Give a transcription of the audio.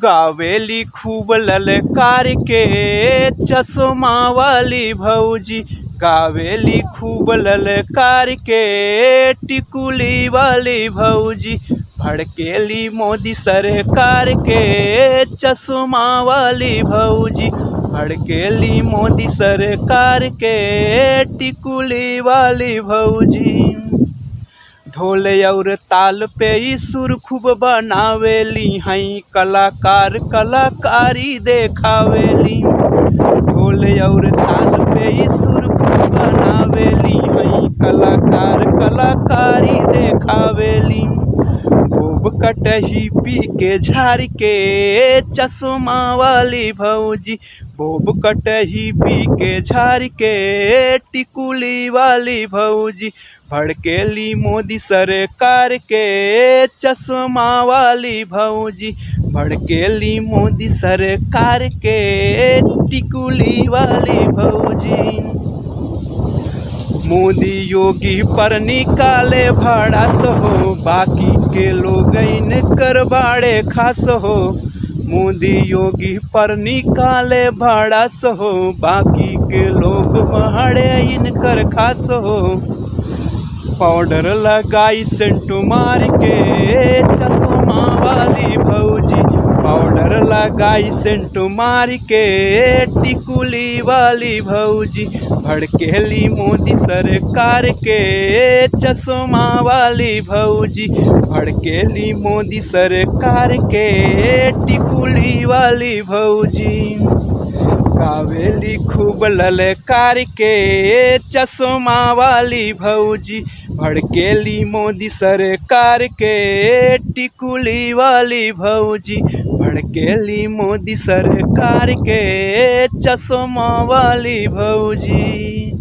गावेली खूब ललकार के चश्मा वाली भौजी। गावेली खूब ललकार के टिकुली वाली भौजी। भड़केली मोदी सरकार के चश्मा वाली भौजी। भड़केली मोदी सरकार के टिकुली वाली भौजी। ढोल और ताल पे ही सुर खूब बनावेली हई कलाकार कलाकारी देखावेली। ढोल और ताल पे ही सुर खूब बनावेली हई कलाकार कलाकारी देखावेली। खूब कटही पी के झाड़ के चश्मा वाली भौजी। बोब कटही पी के झाड़ के टिकुली वाली भौजी। भड़केली मोदी सरकार के चश्मा वाली भौजी। भड़केली मोदी सरकार के टिकुली वाली भौजी। मोदी योगी पर निकाले भड़ास हो, बाकी के लोग इनकर बाड़े खास हो। मोदी योगी पर निकाले भड़ास हो, बाकी के लोग बाड़े इनकर खास हो। पाउडर लगाई सेंट मार के चश्मा वाली भौजी। पाउडर लगाई सेंट मार के टिकुली वाली भौजी। भड़केली मोदी सरकार के चश्मा वाली भौजी। भड़केली मोदी सरकार के टिकुली वाली भौजी। गावेली खूब ललकार के चश्मा वाली भौजी। भड़केली मोदी सरकार के टिकुली वाली भौजी। भड़केली मोदी सरकार के चश्मा वाली भौजी।